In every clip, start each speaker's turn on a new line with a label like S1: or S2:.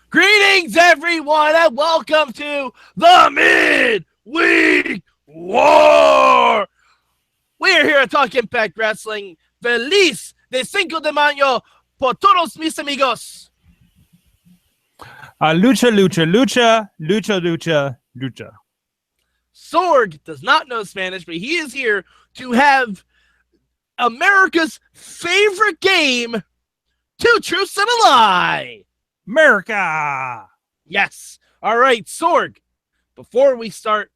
S1: Greetings, everyone, and welcome to the Midweek War. We're here to talk Impact Wrestling. Feliz de Cinco de Mayo por todos mis amigos.
S2: Lucha, lucha, lucha, lucha, lucha, lucha.
S1: Sorg does not know Spanish, but he is here to have America's favorite game, Two Truths and a Lie.
S2: America!
S1: Yes. All right, Sorg. Before we start,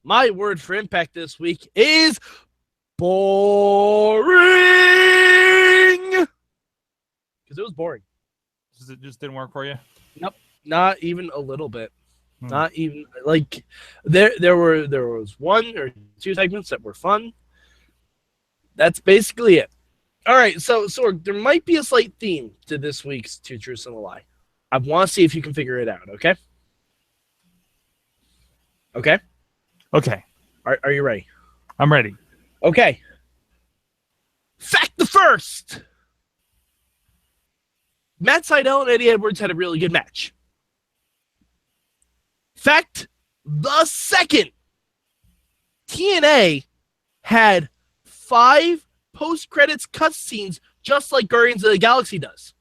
S1: my word for Impact this week is boring. Because it was boring.
S2: It just didn't work for you?
S1: Nope. Not even a little bit. Not even like there was one or two segments that were fun. That's basically it. All right, so Sorg, there might be a slight theme to this week's Two Truths and a Lie. I want to see if you can figure it out, okay? Okay?
S2: Okay.
S1: Are you ready?
S2: I'm ready.
S1: Okay. Fact the first. Sydal and Eddie Edwards had a really good match. Fact the second. TNA had 5 post-credits cutscenes just like Guardians of the Galaxy does.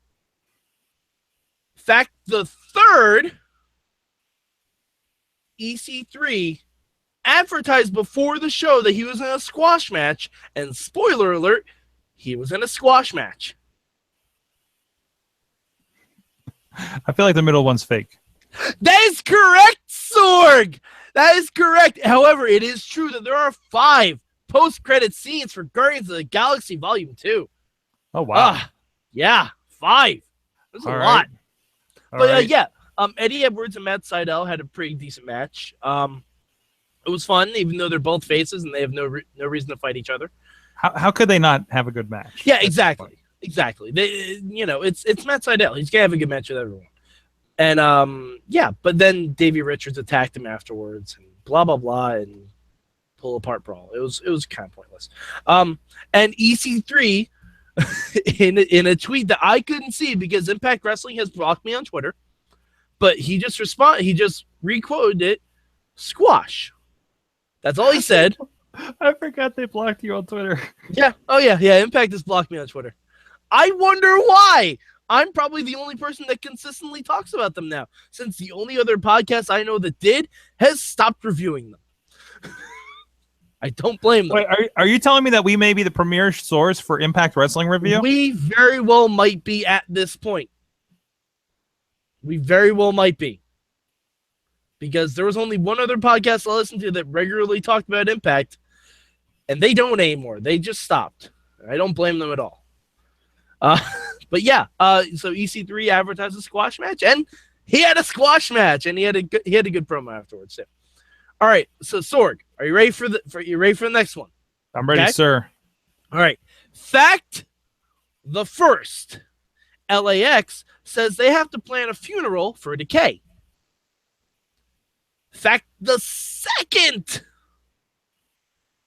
S1: Fact the third, EC3 advertised before the show that he was in a squash match, and spoiler alert, he was in a squash match.
S2: I feel like the middle one's fake.
S1: That is correct, Sorg! That is correct. However, it is true that there are 5 post-credit scenes for Guardians of the Galaxy Volume 2.
S2: Oh, wow.
S1: Yeah, 5. That's a lot. But yeah, Eddie Edwards and Sydal had a pretty decent match. It was fun, even though they're both faces and they have no reason to fight each other.
S2: How could they not have a good match?
S1: Yeah, exactly. They, it's Sydal. He's gonna have a good match with everyone. And yeah, but then Davey Richards attacked him afterwards, and blah blah blah, and pull apart brawl. It was kind of pointless. And EC3. in a tweet that I couldn't see because Impact Wrestling has blocked me on Twitter, but he just requoted it, squash. That's all he said.
S2: I forgot they blocked you on Twitter.
S1: Yeah. Oh yeah. Impact has blocked me on Twitter. I wonder why. I'm probably the only person that consistently talks about them now, since the only other podcast I know that did has stopped reviewing them. I don't blame them.
S2: Wait, are you telling me that we may be the premier source for Impact Wrestling review?
S1: We very well might be at this point. We very well might be. Because there was only one other podcast I listened to that regularly talked about Impact, and they don't anymore. They just stopped. I don't blame them at all. But yeah, so EC3 advertised a squash match, and he had a squash match, and he had a good promo afterwards too. All right, so Sorg, are you ready for the next one?
S2: I'm ready, sir.
S1: All right. Fact the first. LAX says they have to plan a funeral for Decay. Fact the second.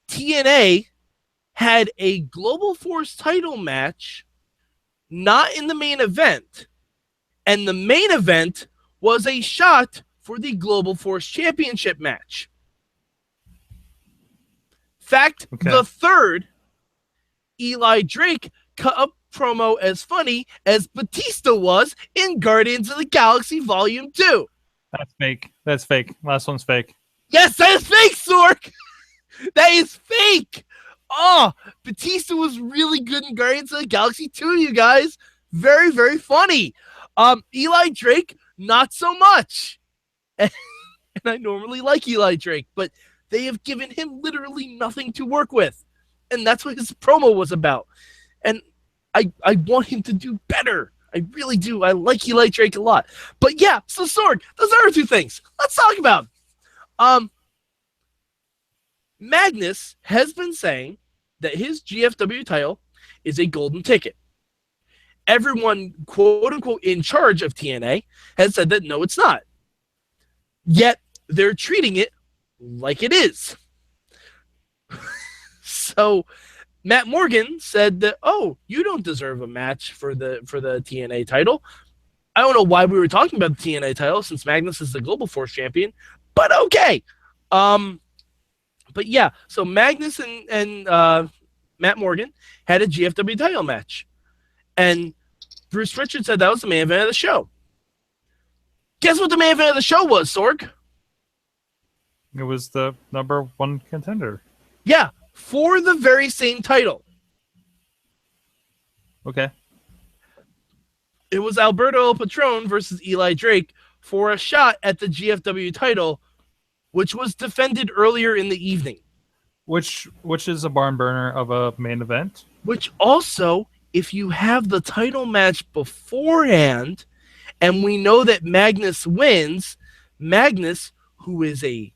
S1: TNA had a Global Force title match, not in the main event. And the main event was a shot for the Global Force Championship match. Fact the third, Eli Drake cut a promo as funny as Batista was in Guardians of the Galaxy Volume 2.
S2: That's fake. Last one's fake.
S1: Yes, that is fake, Sorg! That is fake! Oh, Batista was really good in Guardians of the Galaxy 2, you guys. Very, very funny. Eli Drake, not so much. And I normally like Eli Drake, but they have given him literally nothing to work with. And that's what his promo was about. And I want him to do better. I really do. I like Eli Drake a lot. But yeah, so Sorg, those are 2 things. Let's talk about them. Magnus has been saying that his GFW title is a golden ticket. Everyone, quote unquote, in charge of TNA has said that no, it's not. Yet they're treating it like it is. So Matt Morgan said that, oh, you don't deserve a match for the TNA title. I don't know why we were talking about the TNA title since Magnus is the Global Force champion, but okay. But yeah, so Magnus and Matt Morgan had a GFW title match, and Bruce Richards said that was the main event of the show. Guess what the main event of the show was, Sorg?
S2: It was the #1 contender.
S1: Yeah, for the very same title.
S2: Okay.
S1: It was Alberto El Patron versus Eli Drake for a shot at the GFW title, which was defended earlier in the evening.
S2: Which is a barn burner of a main event.
S1: Which also, if you have the title match beforehand, and we know that Magnus wins, Magnus, who is a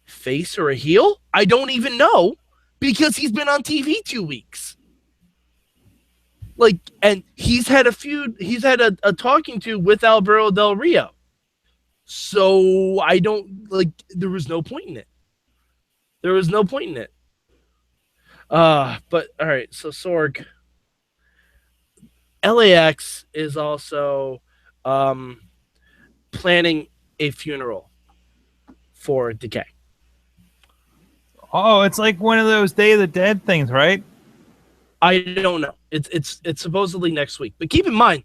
S1: face or a heel, I don't even know, because he's been on TV 2 weeks. Like, and he's had a feud, he's had a talking to with Alberto Del Rio. So I don't, like, there was no point in it. There was no point in it. But all right, so Sorg, LAX is also planning a funeral for Decay.
S2: Oh, it's like one of those Day of the Dead things, right?
S1: I don't know. It's supposedly next week. But keep in mind,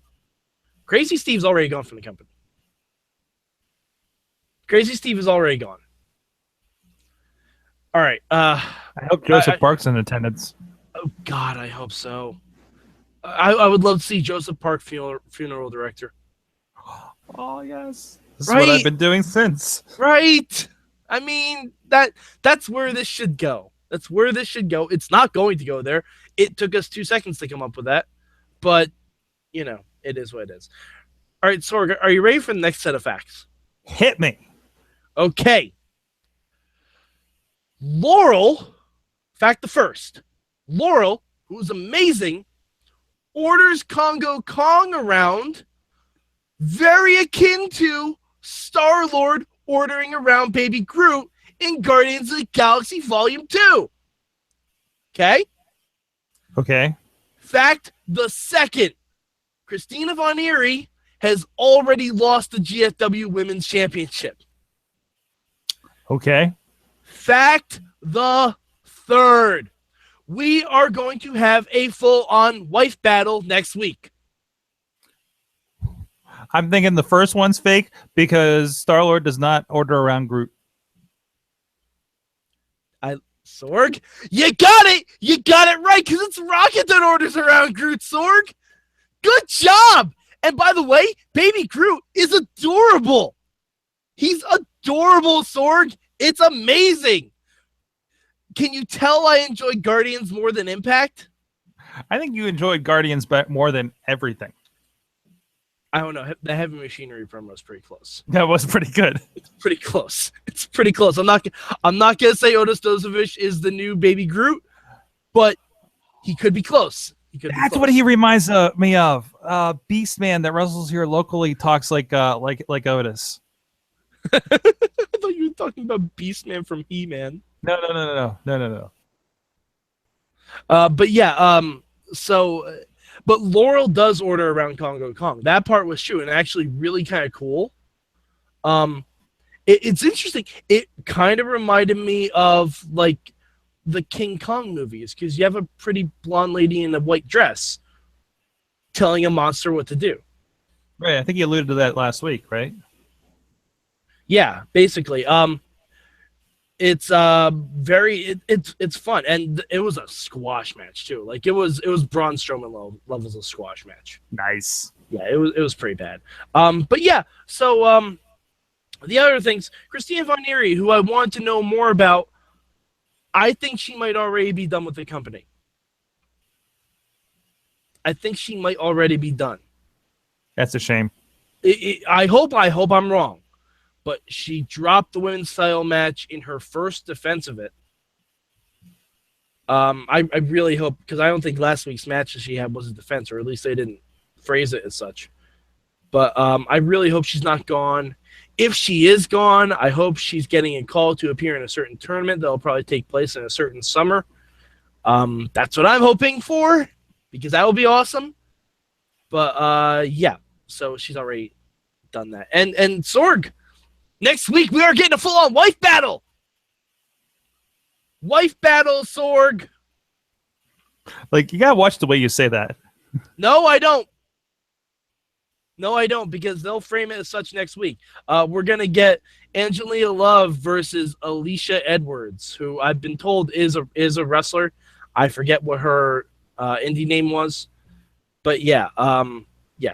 S1: Crazy Steve's already gone from the company. Crazy Steve is already gone. All right.
S2: I hope Joseph Park's in attendance.
S1: Oh God, I hope so. I would love to see Joseph Park funeral director.
S2: Oh yes, this is what I've been doing since.
S1: Right. I mean that's where this should go. That's where this should go. It's not going to go there. It took us 2 seconds to come up with that, but you know it is what it is. All right, Sorg, are you ready for the next set of facts?
S2: Hit me.
S1: Okay. Laurel, fact the first. Laurel, who's amazing, orders Congo Kong around, very akin to Star-Lord ordering around Baby Groot in Guardians of the Galaxy Volume 2. Okay?
S2: Okay.
S1: Fact the second. Christina Von Eerie has already lost the GFW Women's Championship.
S2: Okay.
S1: Fact the third. We are going to have a full-on wife battle next week.
S2: I'm thinking the first one's fake because Star-Lord does not order around Groot.
S1: Sorg, you got it! You got it right, because it's Rocket that orders around Groot, Sorg! Good job! And by the way, Baby Groot is adorable! He's adorable, Sorg! It's amazing! Can you tell I enjoy Guardians more than Impact?
S2: I think you enjoyed Guardians more than everything.
S1: I don't know. The Heavy Machinery promo was pretty close.
S2: That was pretty good.
S1: It's pretty close. It's pretty close. I'm not gonna say Otis Dozovich is the new Baby Groot, but he could be close.
S2: That's what he reminds me of. Beastman that wrestles here locally talks like Otis.
S1: I thought you were talking about Beastman from He-Man.
S2: No.
S1: But yeah. But Laurel does order around Congo Kong. That part was true and actually really kind of cool. It's interesting. It kind of reminded me of like the King Kong movies because you have a pretty blonde lady in a white dress telling a monster what to do.
S2: Right. I think you alluded to that last week, right?
S1: Yeah, basically. It's it's fun, and it was a squash match too. Like it was Braun Strowman levels of squash match.
S2: Nice.
S1: Yeah, it was pretty bad. But yeah, so the other things, Christina Von Eerie, who I want to know more about, I think she might already be done with the company. I think she might already be done.
S2: That's a shame.
S1: I hope I'm wrong. But she dropped the women's title match in her first defense of it. I really hope, because I don't think last week's match that she had was a defense, or at least they didn't phrase it as such. But I really hope she's not gone. If she is gone, I hope she's getting a call to appear in a certain tournament that will probably take place in a certain summer. That's what I'm hoping for, because that will be awesome. But yeah. So she's already done that. And Sorg, next week we are getting a full-on wife battle. Wife battle, Sorg.
S2: Like, you gotta watch the way you say that.
S1: No, I don't. No, I don't, because they'll frame it as such next week. We're going to get Angelina Love versus Alicia Edwards, who I've been told is a wrestler. I forget what her indie name was. But yeah,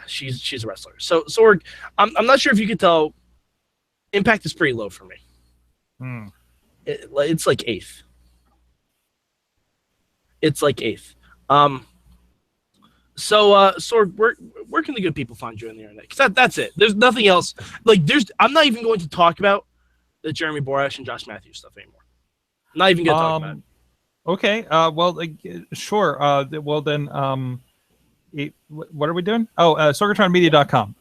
S1: she's a wrestler. So, Sorg, I'm not sure if you could tell, Impact is pretty low for me. It's like 8th. It's like 8th. So, Sorg, where can the good people find you on the internet? Because that's it. There's nothing else. Like, I'm not even going to talk about the Jeremy Borash and Josh Mathews stuff anymore. I'm not even going to talk about it.
S2: Okay. Well, sure. Well, then, what are we doing? Oh, sorgatronmedia.com.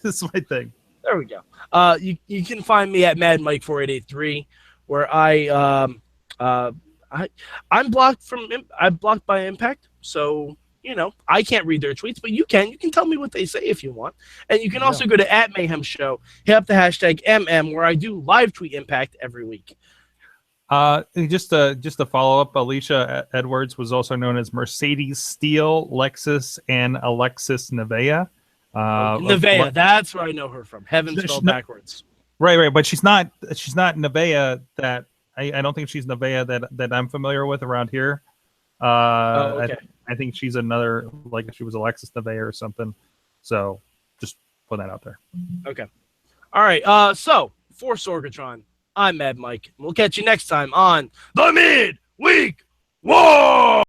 S2: This is my thing.
S1: There we go. You can find me at Mad Mike 4883, where I'm blocked by Impact, so I can't read their tweets, but you can tell me what they say if you want. And you can also go to @Mayhem Show, hit up the hashtag MM, where I do live tweet Impact every week.
S2: Just to follow up, Alicia Edwards was also known as Mercedes Steele, Lexus, and Alexis Nevaeh.
S1: Nevaeh, that's where I know her from. Heaven spelled backwards.
S2: Right, but she's not Nevaeh that I don't think she's Nevaeh that I'm familiar with around here. Okay. I think she's another, like she was Alexis Nevaeh or something. So just put that out there.
S1: Okay. All right. So for Sorgatron, I'm Mad Mike. We'll catch you next time on the Midweek War.